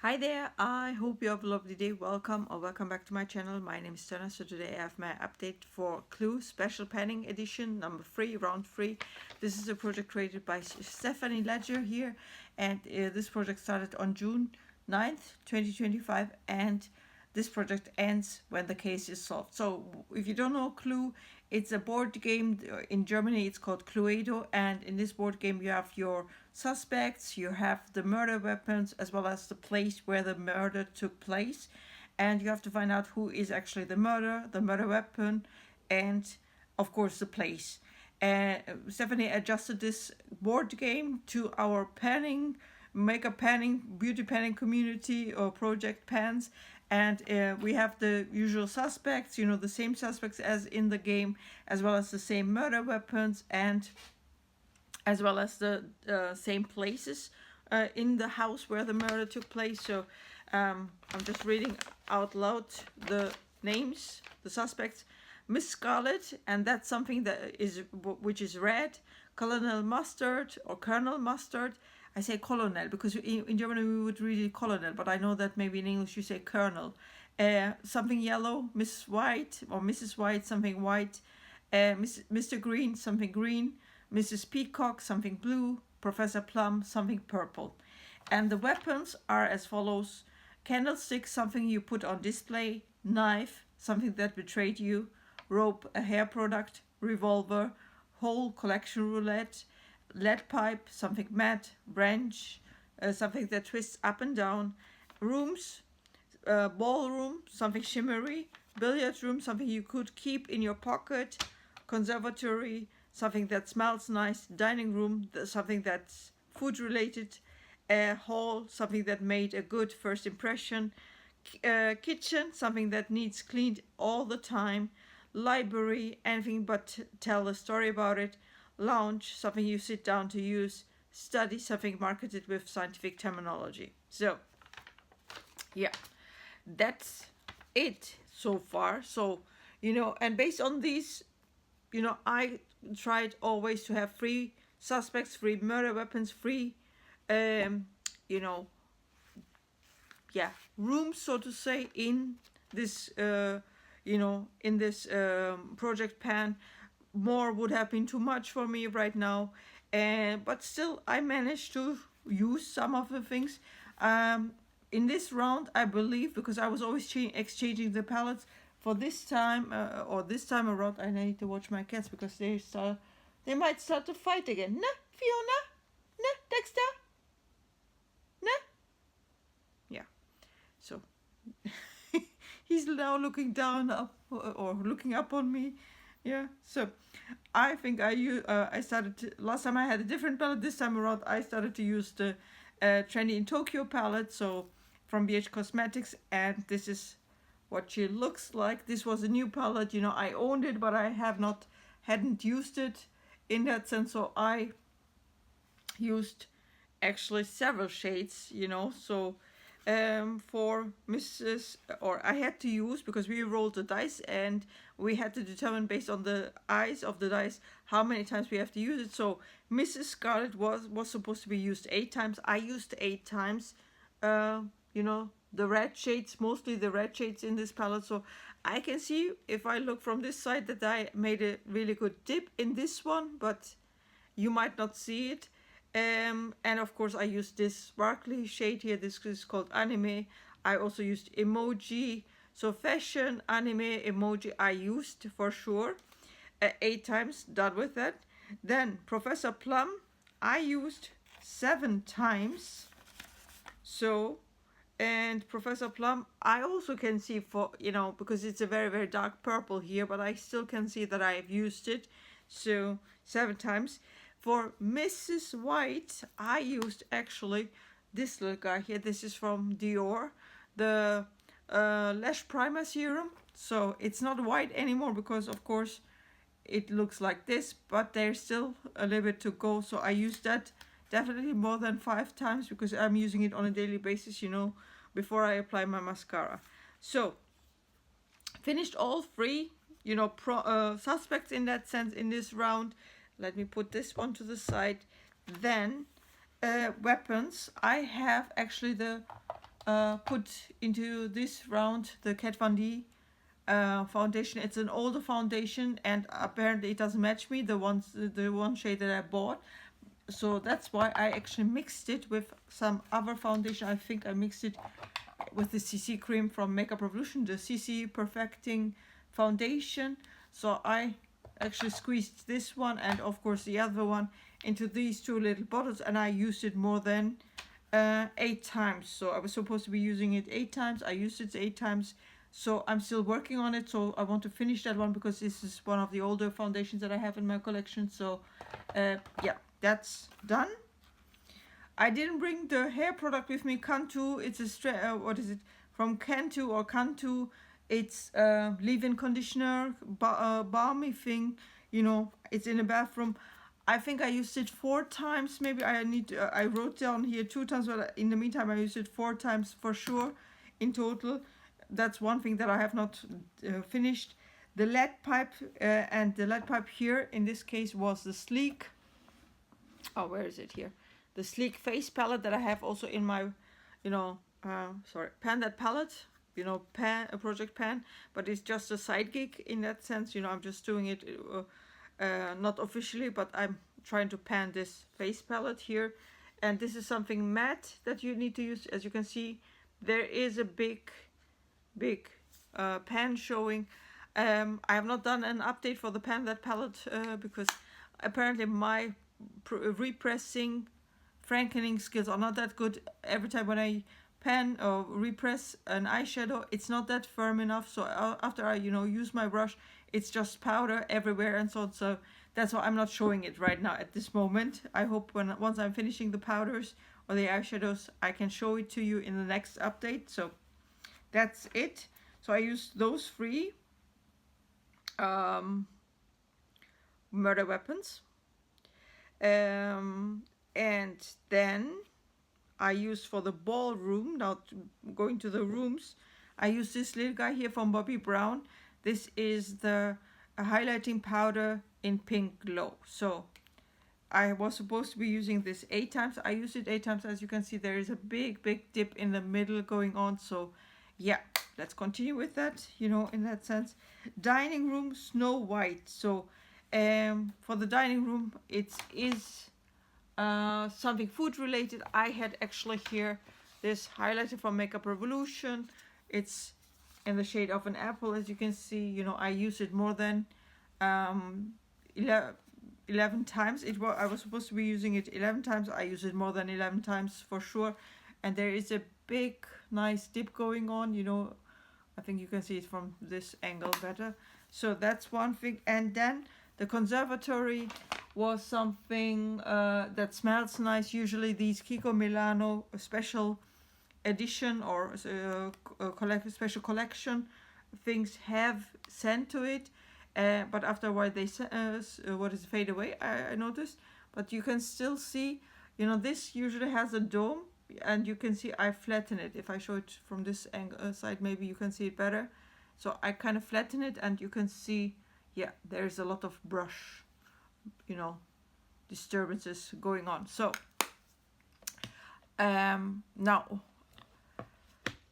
Hi there, I hope you have a lovely day. Welcome or welcome back to my channel. My name is Tana. So today I have my update for Clue Special Panning Edition number 3, round 3. This is a project created by Stephanie Ledger here, and this project started on June 9th, 2025, and this project ends when the case is solved. So if you don't know Clue, it's a board game. In Germany it's called Cluedo, and in this board game you have your suspects, you have the murder weapons, as well as the place where the murder took place, and you have to find out who is actually the murder weapon, and of course the place. Stephanie adjusted this board game to our panning, makeup panning, beauty panning community or project pans, and we have the usual suspects, the same suspects as in the game, as well as the same murder weapons, and as well as the same places in the house where the murder took place. So I'm just reading out loud the names, the suspects. Miss Scarlet, and that's something that is which is red. Colonel Mustard or Colonel Mustard. I say colonel because in German we would read it colonel, but I know that maybe in English you say colonel. Something yellow, Miss White or Mrs. White, something white. Mr. Green, something green. Mrs. Peacock, something blue. Professor Plum, something purple. And the weapons are as follows: candlestick, something you put on display. Knife, something that betrayed you. Rope, a hair product. Revolver, whole collection roulette. Lead pipe, something matte. Branch, something that twists up and down. Rooms, ballroom, something shimmery. Billiard room, something you could keep in your pocket. Conservatory, something that smells nice. Dining room, something that's food related. Hall, something that made a good first impression. Kitchen, something that needs cleaned all the time. Library, anything but tell a story about it. Lounge, something you sit down to use. Study, something marketed with scientific terminology. So yeah, that's it so far. So and based on these, I tried always to have 3 suspects, 3 murder weapons, 3 you know rooms, so to say, in this in this project pan. More would have been too much for me right now, but still I managed to use some of the things in this round, I believe, because I was always exchanging the palettes. For this time or this time around, I need to watch my cats because they might start to fight again. Nah, Fiona? Nah, Dexter? Nah? Yeah. So he's now looking down up or looking up on me. Yeah. So I think I started to, last time I had a different palette. This time around I started to use the Trendy in Tokyo palette, so from BH Cosmetics, and this is what she looks like. This was a new palette, I owned it, but I hadn't used it in that sense, so I used actually several shades, so for Mrs. or I had to use, because we rolled the dice and we had to determine based on the eyes of the dice how many times we have to use it. So Mrs. Scarlet was supposed to be used 8 times. I used 8 times. The red shades, mostly the red shades in this palette. So I can see, if I look from this side, that I made a really good dip in this one, but you might not see it. And of course I used this sparkly shade here. This is called Anime. I also used Emoji. So fashion, anime, emoji I used for sure 8 times. Done with that. Then Professor Plum I used 7 times. So, and Professor Plum I also can see, for because it's a very, very dark purple here, but I still can see that I've used it. So 7 times. For Mrs. White, I used actually this little guy here. This is from Dior, the Lash Primer Serum. So it's not white anymore because, of course, it looks like this, but there's still a little bit to go. So I used that definitely more than 5 times because I'm using it on a daily basis, before I apply my mascara. So finished all 3, suspects in that sense in this round. Let me put this one to the side. Then weapons. I have actually the put into this round the Kat Von D foundation. It's an older foundation, and apparently it doesn't match me, the one shade that I bought. So that's why I actually mixed it with some other foundation. I think I mixed it with the CC cream from Makeup Revolution, the CC Perfecting Foundation. So I actually squeezed this one and of course the other one into these two little bottles, and I used it more than 8 times. So I was supposed to be using it 8 times. I used it 8 times. So I'm still working on it. So I want to finish that one because this is one of the older foundations that I have in my collection. So yeah, that's done. I didn't bring the hair product with me, Cantu. It's a what is it, from Cantu or Cantu. It's leave-in conditioner, balmy thing. You know, it's in the bathroom. I think I used it 4 times. Maybe I wrote down here 2 times, but in the meantime I used it 4 times for sure in total. That's one thing that I have not finished. The lead pipe and the lead pipe here in this case was the sleek. Oh, where is it here? The sleek face palette that I have also in my, you know, pan that palette, you know, a project pan, but it's just a side gig in that sense. You know, I'm just doing it not officially, but I'm trying to pan this face palette here. And this is something matte that you need to use. As you can see, there is a big pan showing. I have not done an update for the pan that palette because apparently my repressing frankening skills are not that good. Every time when I pan or repress an eyeshadow, it's not that firm enough. So after I, you know, use my brush, it's just powder everywhere and so on. So that's why I'm not showing it right now at this moment. I hope once I'm finishing the powders or the eyeshadows, I can show it to you in the next update. So that's it. So I used those 3 murder weapons. And then I used for the ballroom, now going to the rooms, I used this little guy here from Bobbi Brown. This is the highlighting powder in Pink Glow. So I was supposed to be using this 8 times. I used it 8 times. As you can see, there is a big dip in the middle going on. So yeah, let's continue with that, you know, in that sense. Dining room, Snow White. So for the dining room, it is something food related. I had actually here this highlighter from Makeup Revolution. It's in the shade of an apple. As you can see, you know, I use it more than 11 times. I was supposed to be using it 11 times. I use it more than 11 times for sure. And there is a big nice dip going on, you know. I think you can see it from this angle better. So that's one thing. And then the conservatory was something that smells nice. Usually these Kiko Milano special edition or special collection things have scent to it, but after a while they fade away, I noticed. But you can still see, you know, this usually has a dome, and you can see I flatten it. If I show it from this angle side, maybe you can see it better. So I kind of flatten it, and you can see, yeah, there's a lot of brush, you know, disturbances going on. So now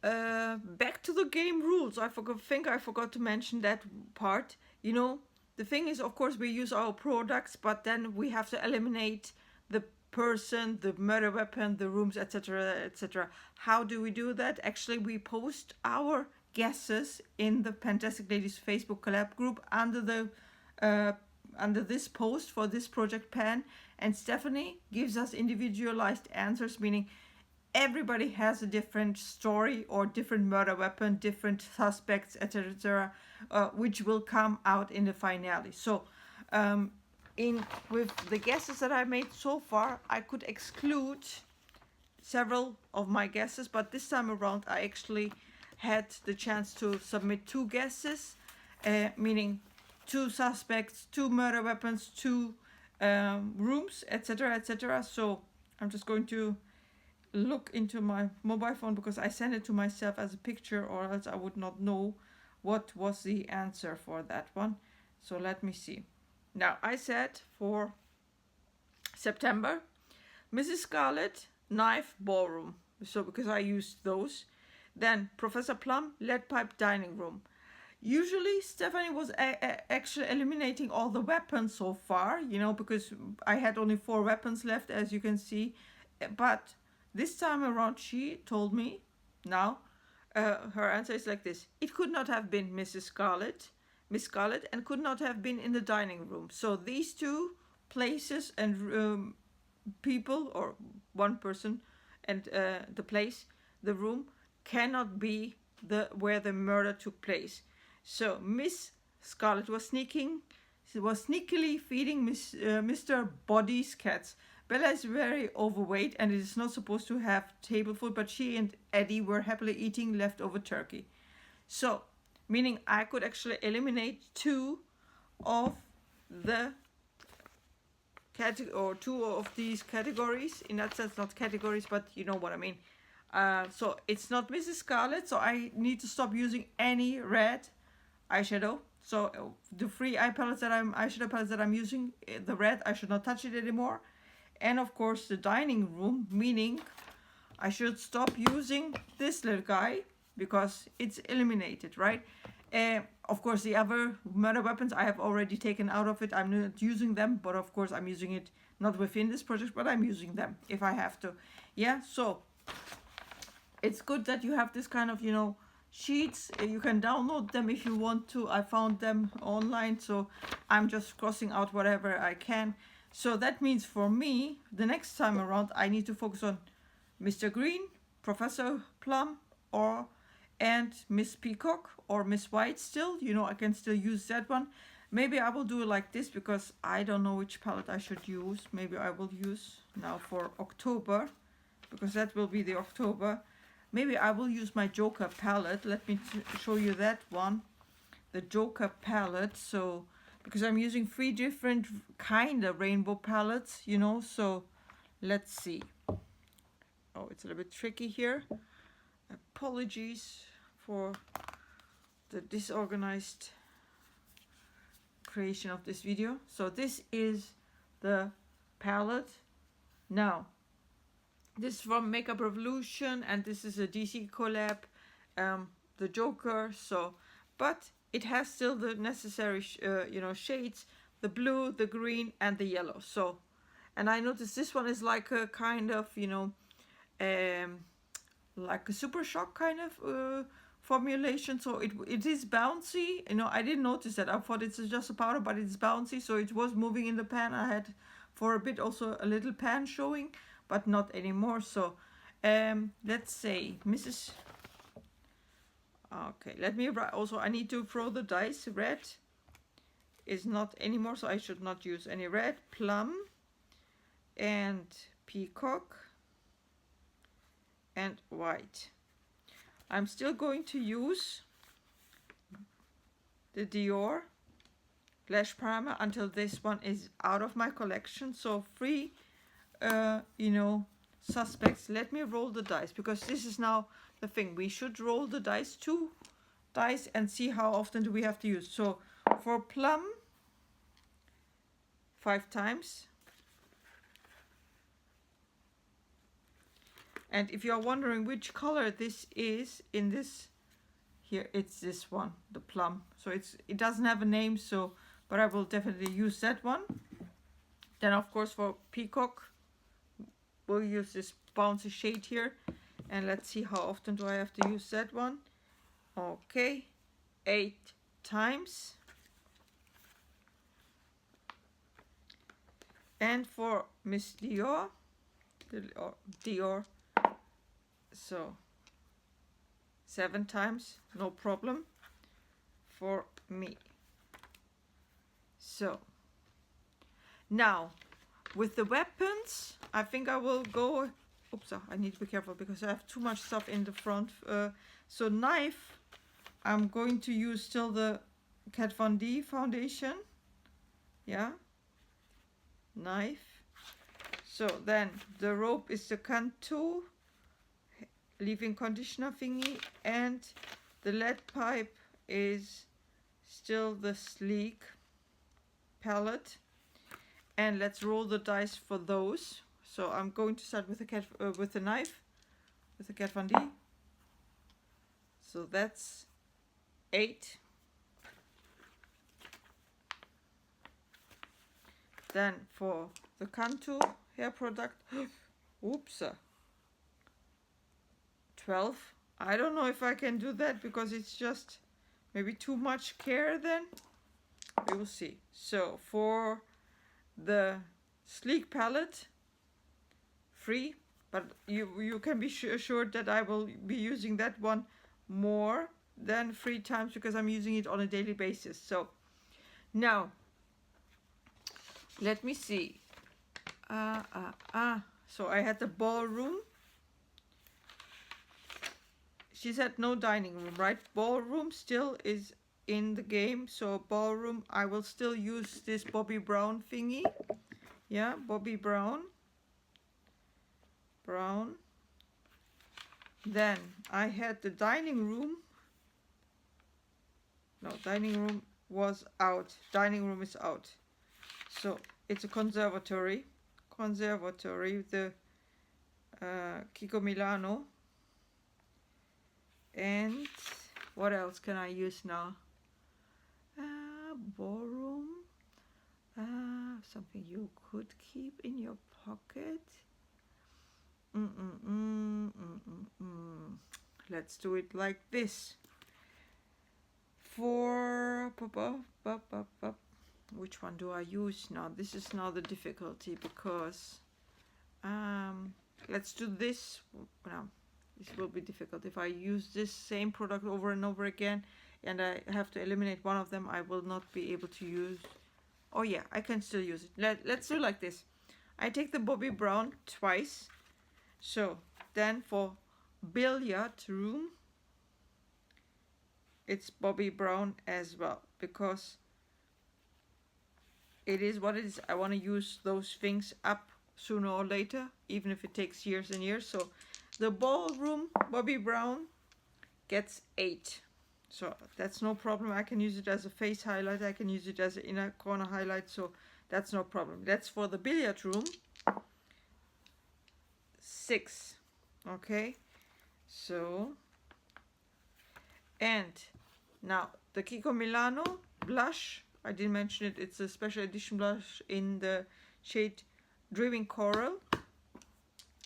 back to the game rules. I forgot to mention that part. You know, the thing is, of course, we use our products, but then we have to eliminate the person, the murder weapon, the rooms, etc., etc. How do we do that? Actually, we post our guesses in the Fantastic Ladies Facebook collab group under this post for this project pan, and Stephanie gives us individualized answers, meaning everybody has a different story or different murder weapon, different suspects, etc., which will come out in the finale. So with the guesses that I made so far, I could exclude several of my guesses, but this time around I actually had the chance to submit 2 guesses, meaning 2 suspects, 2 murder weapons, 2 rooms, etc., etc. So I'm just going to look into my mobile phone because I sent it to myself as a picture, or else I would not know what was the answer for that one. So let me see. Now I said for September, Mrs. Scarlet, knife, ballroom. so because I used those. Then Professor Plum, lead pipe, dining room. Usually Stephanie was actually eliminating all the weapons so far, you know, because I had only 4 weapons left, as you can see. But this time around she told me, now her answer is like this: it could not have been Miss Scarlet, and could not have been in the dining room. So these 2 places and people, or one person and the place, the room, cannot be where the murder took place. So Miss Scarlet was sneakily feeding Mr. Boddy's cats. Bella is very overweight and is not supposed to have table food, but she and Eddie were happily eating leftover turkey. So, meaning I could actually eliminate 2 of the 2 of these categories. In that sense, not categories, but you know what I mean. So it's not Mrs. Scarlet, so I need to stop using any red eyeshadow. So the 3 eyeshadow palettes that I'm using, the red, I should not touch it anymore. And of course the dining room, meaning I should stop using this little guy because it's eliminated, right? Of course the other murder weapons I have already taken out of it. I'm not using them, but of course I'm using it not within this project, but I'm using them if I have to. Yeah, so it's good that you have this kind of, you know, sheets. You can download them if you want to. I found them online, so I'm just crossing out whatever I can. So that means for me, the next time around, I need to focus on Mr. Green, Professor Plum, and Miss Peacock or Miss White still. You know, I can still use that one. Maybe I will do it like this because I don't know which palette I should use. Maybe I will use now for October, because that will be the October. Maybe I will use my Joker palette. Let me show you that one, the Joker palette. So, because I'm using 3 different kind of rainbow palettes, you know, so let's see. Oh, it's a little bit tricky here. Apologies for the disorganized creation of this video. So this is the palette. Now, this is from Makeup Revolution, and this is a DC collab, the Joker. So, but it has still the necessary, you know, shades: the blue, the green, and the yellow. So, and I noticed this one is like a kind of, you know, like a Super Shock kind of formulation. So it is bouncy. You know, I didn't notice that. I thought it's just a powder, but it's bouncy. So it was moving in the pan. I had for a bit also a little pan showing, but not anymore. So let's say Mrs. Okay, let me write. Also, I need to throw the dice. Red is not anymore, so I should not use any red. Plum and Peacock and white. I'm still going to use the Dior Lash Primer until this one is out of my collection. So 3 you know, suspects. Let me roll the dice, because this is now the thing. We should roll the dice, 2 dice, and see how often do we have to use. So for Plum, 5 times. And if you're wondering which color this is in this here, it's this one, the Plum. So it doesn't have a name, so but I will definitely use that one. Then of course for Peacock, we'll use this bouncy shade here, and let's see how often do I have to use that one. Okay, 8 times. And for Miss Dior, so 7 times, no problem for me. So now with the weapons, I think I will go. Oops, I need to be careful because I have too much stuff in the front. So knife, I'm going to use still the Kat Von D foundation. Yeah, knife. So then the rope is the Cantu leave-in conditioner thingy, and the lead pipe is still the Sleek palette. And let's roll the dice for those. So I'm going to start with the knife. with a Kat Von D. So that's 8. Then for the Cantu hair product, oops, 12. I don't know if I can do that because it's just maybe too much care then. We will see. So for the sleek palette, 3, but you can be assured that I will be using that one more than 3 times because I'm using it on a daily basis. So now let me see. So I had the ballroom. She said no dining room, right? Ballroom still is in the game. So ballroom, I will still use this Bobbi Brown thingy. Yeah, Bobbi Brown. Then I had the dining room. No, dining room was out. Dining room is out. So it's a conservatory. The Kiko Milano. And what else can I use now? Ballroom. Something you could keep in your pocket. Let's do it like this. For which one do I use now? This is now the difficulty because let's do this now. This will be difficult. If I use this same product over and over again and I have to eliminate one of them, I will not be able to use. Oh yeah, I can still use it. Let's do like this. I take the Bobbi Brown twice. So then for billiard room, it's Bobbi Brown as well because it is what it is. I want to use those things up sooner or later, even if it takes years and years. So the ballroom Bobbi Brown gets 8. So that's no problem. I can use it as a face highlight. I can use it as an inner corner highlight. So that's no problem. That's for the billiard room. 6. Okay. So, and now the Kiko Milano blush. I didn't mention it. It's a special edition blush in the shade Driven Coral.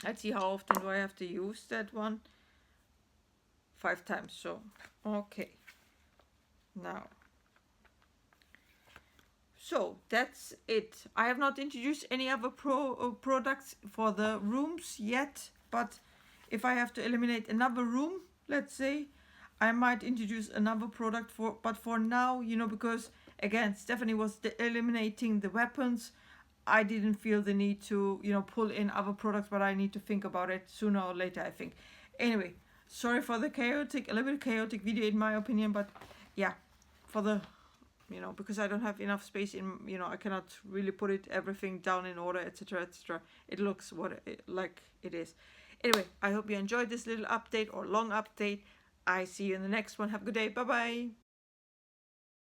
Let's see how often do I have to use that one. 5 times. So, okay. Now, so that's it. I have not introduced any other products for the rooms yet, but if I have to eliminate another room, let's say, I might introduce another product for, but for now, you know, because again, Stephanie was eliminating the weapons, I didn't feel the need to, you know, pull in other products, but I need to think about it sooner or later, I think. Anyway, sorry for the a little bit chaotic video in my opinion, but yeah, for the, you know, because I don't have enough space in, you know, I cannot really put everything down in order, etc, etc. It looks like it is. Anyway, I hope you enjoyed this little update or long update. I see you in the next one. Have a good day. Bye bye.